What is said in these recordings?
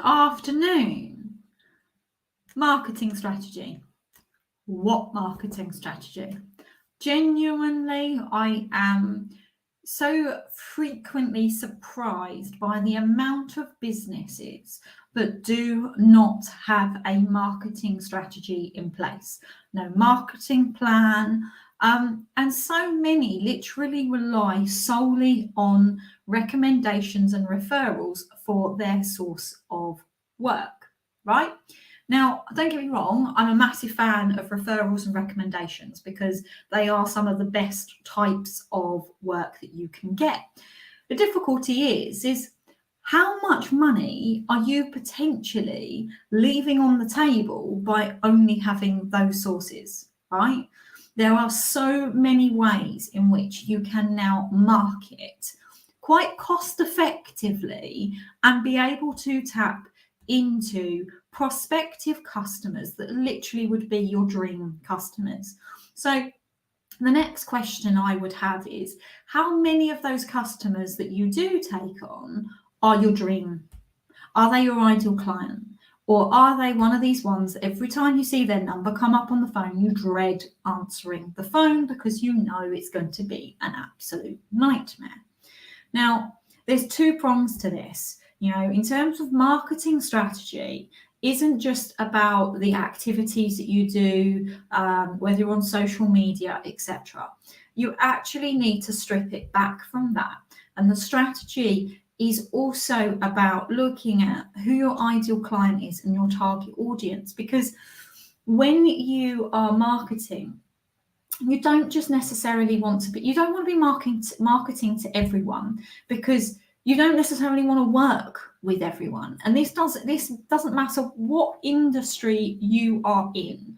afternoon. Marketing strategy. What marketing strategy? Genuinely, I am so frequently surprised by the amount of businesses that do not have a marketing strategy in place. No marketing plan. And so many literally rely solely on recommendations and referrals for their source of work, right? Now, don't get me wrong, I'm a massive fan of referrals and recommendations because they are some of the best types of work that you can get. The difficulty is how much money are you potentially leaving on the table by only having those sources, right? There are so many ways in which you can now market quite cost effectively and be able to tap into prospective customers that literally would be your dream customers. So the next question I would have is, how many of those customers that you do take on are your dream? Are they your ideal client? Or are they one of these ones that every time you see their number come up on the phone, you dread answering the phone because you know it's going to be an absolute nightmare? Now, there's two prongs to this. You know, in terms of marketing strategy, isn't just about the activities that you do, whether you're on social media, etc. You actually need to strip it back from that. And the strategy is also about looking at who your ideal client is and your target audience. Because when you are marketing, you don't just necessarily want to be, you don't want to be marketing to everyone, because you don't necessarily want to work with everyone. And this doesn't matter what industry you are in.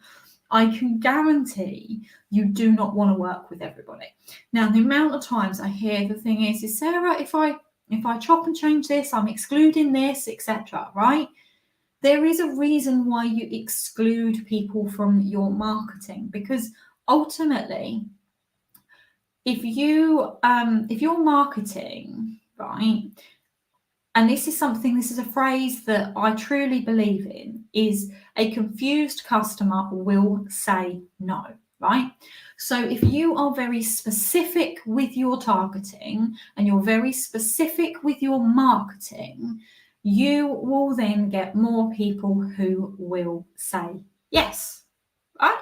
I can guarantee you do not want to work with everybody. Now, the amount of times I hear the thing is Sarah, if I chop and change this, I'm excluding this, etc., right? There is a reason why you exclude people from your marketing, because ultimately, if you're marketing, right, and this is a phrase that I truly believe in, is a confused customer will say no, right? So if you are very specific with your targeting and you're very specific with your marketing, you will then get more people who will say yes, right?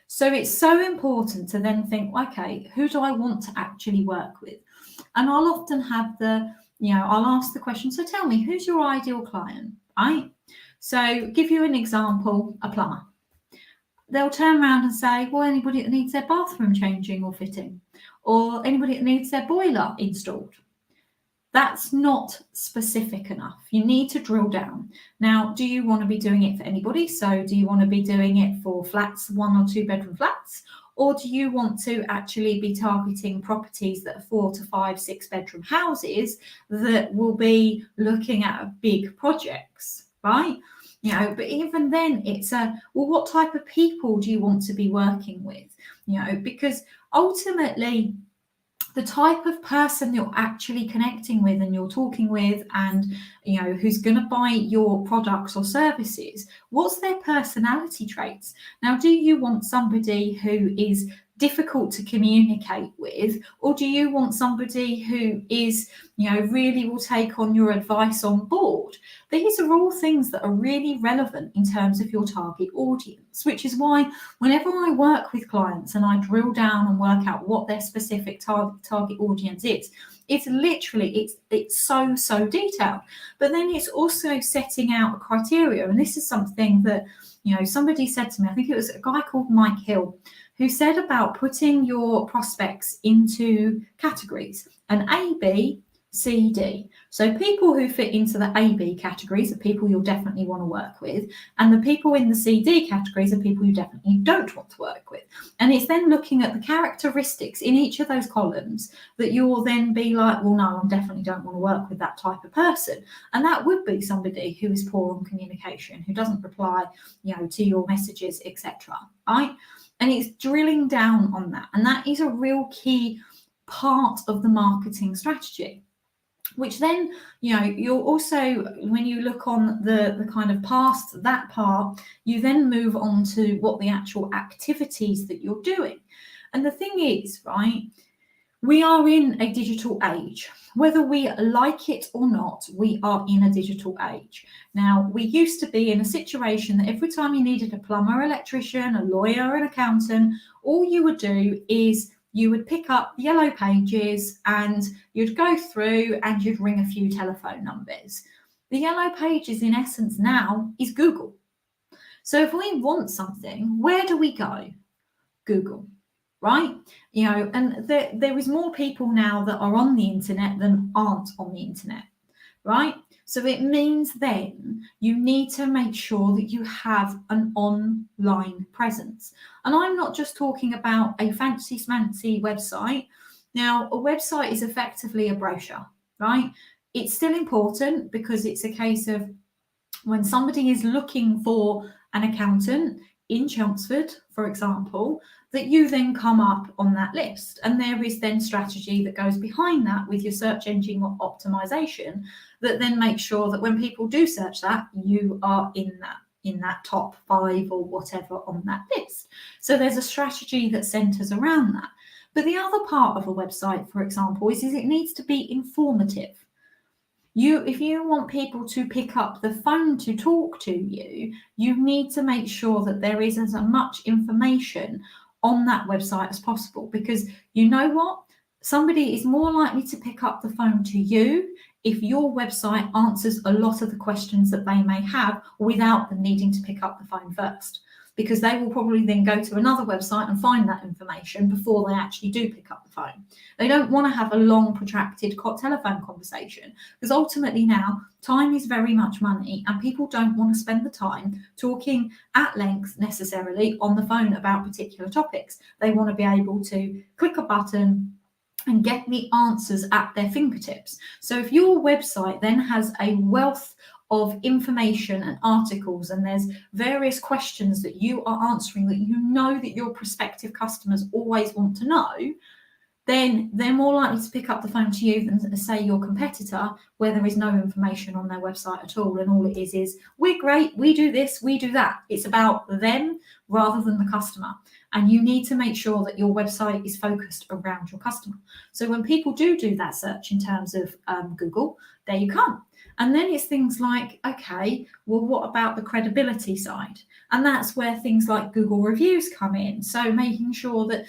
So it's so important to then think, okay, who do I want to actually work with? And I'll often have I'll ask the question, so tell me, who's your ideal client, right? So give you an example, a plumber. They'll turn around and say, well, anybody that needs their bathroom changing or fitting, or anybody that needs their boiler installed. That's not specific enough. You need to drill down. Now, do you want to be doing it for anybody? So do you want to be doing it for flats, 1 or 2 bedroom flats? Or do you want to actually be targeting properties that are 4 to 5, 6 bedroom houses that will be looking at big projects, right? You know, but even then it's what type of people do you want to be working with? You know, because ultimately, the type of person you're actually connecting with and you're talking with, and you know who's going to buy your products or services, what's their personality traits? Now, do you want somebody who is difficult to communicate with, or do you want somebody who is, you know, really will take on your advice on board? These are all things that are really relevant in terms of your target audience, which is why whenever I work with clients and I drill down and work out what their specific target audience is, it's literally, it's so detailed. But then it's also setting out a criteria. And this is something that, you know, somebody said to me, I think it was a guy called Mike Hill, who said about putting your prospects into categories, an A, B, C, D. So people who fit into the A, B categories are people you'll definitely want to work with, and the people in the C, D categories are people you definitely don't want to work with. And it's then looking at the characteristics in each of those columns that you'll then be like, well, no, I definitely don't want to work with that type of person. And that would be somebody who is poor on communication, who doesn't reply, you know, to your messages, etc. Right? And it's drilling down on that. And that is a real key part of the marketing strategy. which then, you'll also, when you look on the kind of past that part, you then move on to what the actual activities that you're doing. And the thing is, right, we are in a digital age. Whether we like it or not, we are in a digital age. Now, we used to be in a situation that every time you needed a plumber, electrician, a lawyer, an accountant, all you would do is you would pick up Yellow Pages and you'd go through and you'd ring a few telephone numbers. The Yellow Pages, in essence, now is Google. So if we want something, where do we go? Google. Right? And there is more people now that are on the internet than aren't on the internet, right? So it means then you need to make sure that you have an online presence. And I'm not just talking about a fancy smancy website. Now, a website is effectively a brochure, right? It's still important because it's a case of when somebody is looking for an accountant in Chelmsford, for example, that you then come up on that list. And there is then strategy that goes behind that with your search engine optimization that then makes sure that when people do search that, you are in that top 5 or whatever on that list. So there's a strategy that centers around that. But the other part of a website, for example, is it needs to be informative. If you want people to pick up the phone to talk to you, you need to make sure that there is as much information on that website as possible, because you know what? Somebody is more likely to pick up the phone to you if your website answers a lot of the questions that they may have without them needing to pick up the phone first, because they will probably then go to another website and find that information before they actually do pick up the phone. They don't want to have a long, protracted telephone conversation, because ultimately now time is very much money and people don't want to spend the time talking at length necessarily on the phone about particular topics. They want to be able to click a button and get the answers at their fingertips. So if your website then has a wealth of information and articles, and there's various questions that you are answering that you know that your prospective customers always want to know, then they're more likely to pick up the phone to you than, say, your competitor, where there is no information on their website at all. And all it is, we're great, we do this, we do that. It's about them rather than the customer. And you need to make sure that your website is focused around your customer. So when people do that search in terms of Google, there you come. And then it's things like, okay, well, what about the credibility side? And that's where things like Google reviews come in. So making sure that,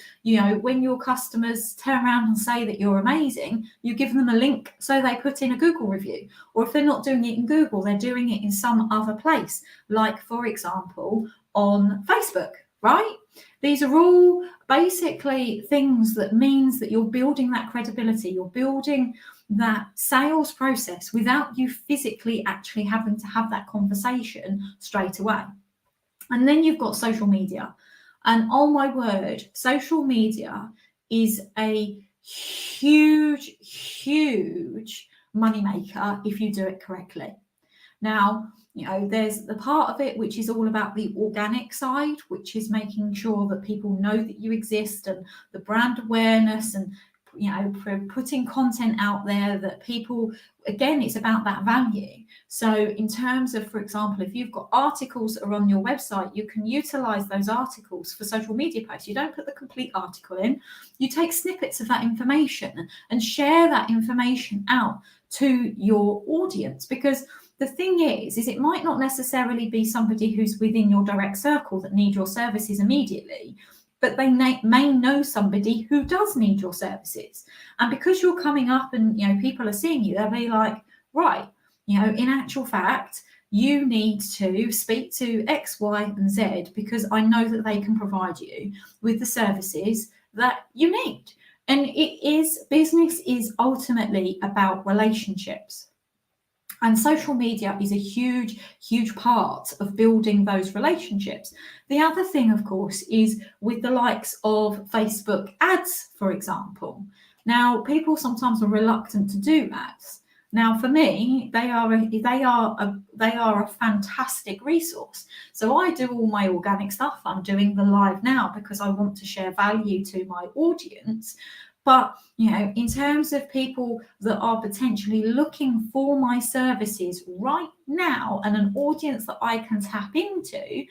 when your customers turn around and say that you're amazing, you give them a link so they put in a Google review. Or if they're not doing it in Google, they're doing it in some other place, like, for example, on Facebook, right? These are all basically things that means that you're building that credibility, you're building that sales process without you physically actually having to have that conversation straight away. And then you've got social media. And oh my word, social media is a huge, huge moneymaker if you do it correctly. Now, there's the part of it which is all about the organic side, which is making sure that people know that you exist, and the brand awareness, and putting content out there that people, again, it's about that value. So in terms of, for example, if you've got articles that are on your website, you can utilize those articles for social media posts. You don't put the complete article in, you take snippets of that information and share that information out to your audience, because the thing is it might not necessarily be somebody who's within your direct circle that need your services immediately, but they may know somebody who does need your services. And because you're coming up and people are seeing you, they'll be like, right, in actual fact, you need to speak to X, Y, and Z, because I know that they can provide you with the services that you need. And business is ultimately about relationships. And social media is a huge, huge part of building those relationships. The other thing, of course, is with the likes of Facebook ads, for example. Now, people sometimes are reluctant to do ads. Now, for me, they are a fantastic resource. So I do all my organic stuff. I'm doing the live now because I want to share value to my audience. But, in terms of people that are potentially looking for my services right now and an audience that I can tap into,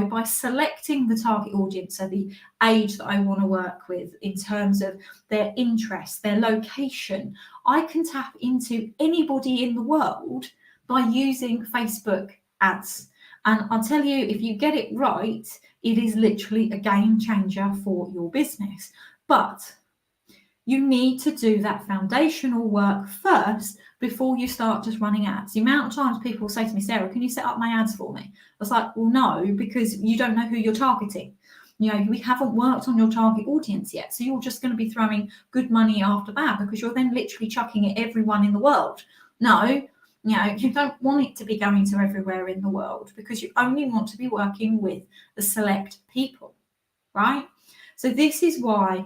by selecting the target audience, so the age that I want to work with in terms of their interests, their location, I can tap into anybody in the world by using Facebook ads. And I'll tell you, if you get it right, it is literally a game changer for your business. But you need to do that foundational work first before you start just running ads. The amount of times people say to me, Sarah, can you set up my ads for me? I was like, well, no, because you don't know who you're targeting. We haven't worked on your target audience yet. So you're just going to be throwing good money after bad because you're then literally chucking at everyone in the world. No, you don't want it to be going to everywhere in the world because you only want to be working with the select people, right? So this is why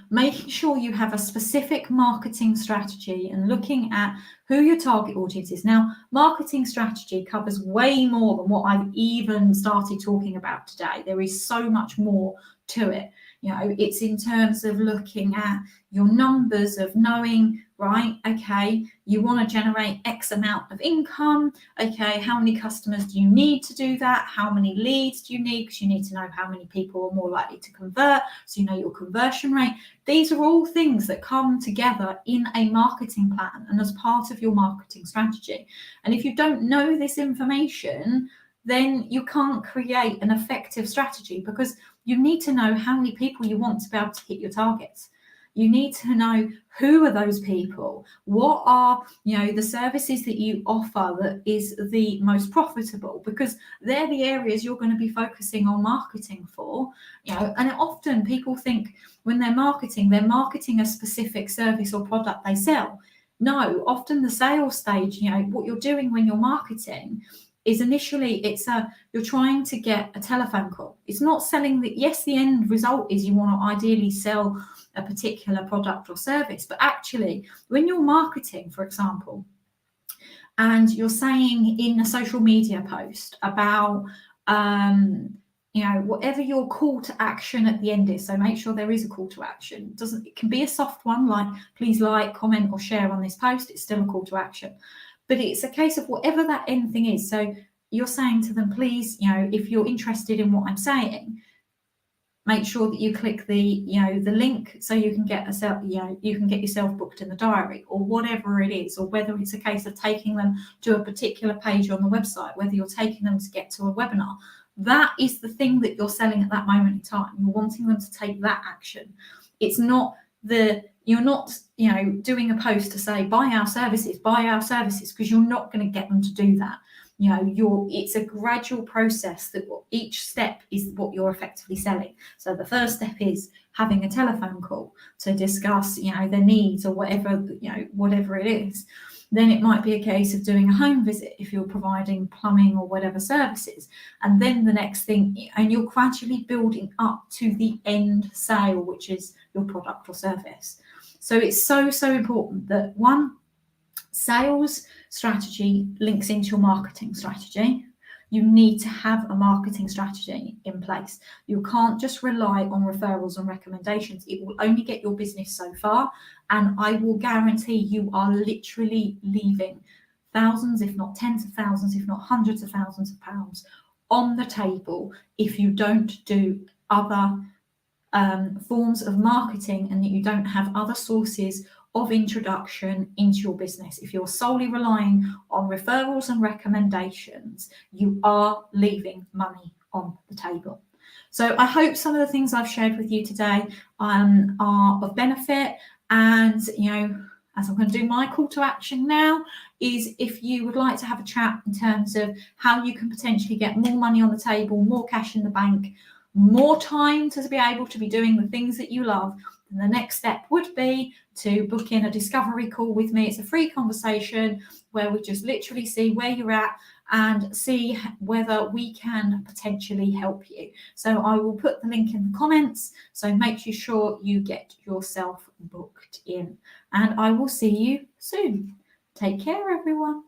making sure you have a specific marketing strategy and looking at who your target audience is. Now, marketing strategy covers way more than what I've even started talking about today. There is so much more to it. It's in terms of looking at your numbers, of knowing, right, okay, you want to generate X amount of income. Okay, how many customers do you need to do that? How many leads do you need? Because you need to know how many people are more likely to convert, so you know your conversion rate. These are all things that come together in a marketing plan and as part of your marketing strategy. And if you don't know this information, then you can't create an effective strategy because you need to know how many people you want to be able to hit your targets. You need to know who are those people, what are the services that you offer that is the most profitable, because they're the areas you're going to be focusing on marketing for. And often people think when they're marketing a specific service or product they sell. No, often the sales stage, what you're doing when you're marketing is initially you're trying to get a telephone call. It's not selling the end result is you want to ideally sell a particular product or service, but actually when you're marketing, for example, and you're saying in a social media post about whatever your call to action at the end is, so make sure there is a call to action. It can be a soft one like please like, comment or share on this post. It's still a call to action, but it's a case of whatever that end thing is. So you're saying to them, please, if you're interested in what I'm saying, make sure that you click the link so you can get yourself booked in the diary, or whatever it is, or whether it's a case of taking them to a particular page on the website, whether you're taking them to get to a webinar. That is the thing that you're selling at that moment in time. You're wanting them to take that action. It's not you're not doing a post to say buy our services, because you're not going to get them to do that. It's a gradual process that each step is what you're effectively selling. So the first step is having a telephone call to discuss their needs or whatever it is. Then it might be a case of doing a home visit if you're providing plumbing or whatever services. And then the next thing, and you're gradually building up to the end sale, which is your product or service. So it's so important that sales strategy links into your marketing strategy. You need to have a marketing strategy in place. You can't just rely on referrals and recommendations. It will only get your business so far. And I will guarantee you are literally leaving thousands, if not tens of thousands, if not hundreds of thousands of pounds on the table if you don't do other forms of marketing and that you don't have other sources of introduction into your business. If you're solely relying on referrals and recommendations, you are leaving money on the table. So I hope some of the things I've shared with you today are of benefit. And as I'm going to do my call to action now, is if you would like to have a chat in terms of how you can potentially get more money on the table, more cash in the bank, more time to be able to be doing the things that you love, then the next step would be to book in a discovery call with me. It's a free conversation where we just literally see where you're at and see whether we can potentially help you. So I will put the link in the comments, so make sure you get yourself booked in, and I will see you soon. Take care, everyone.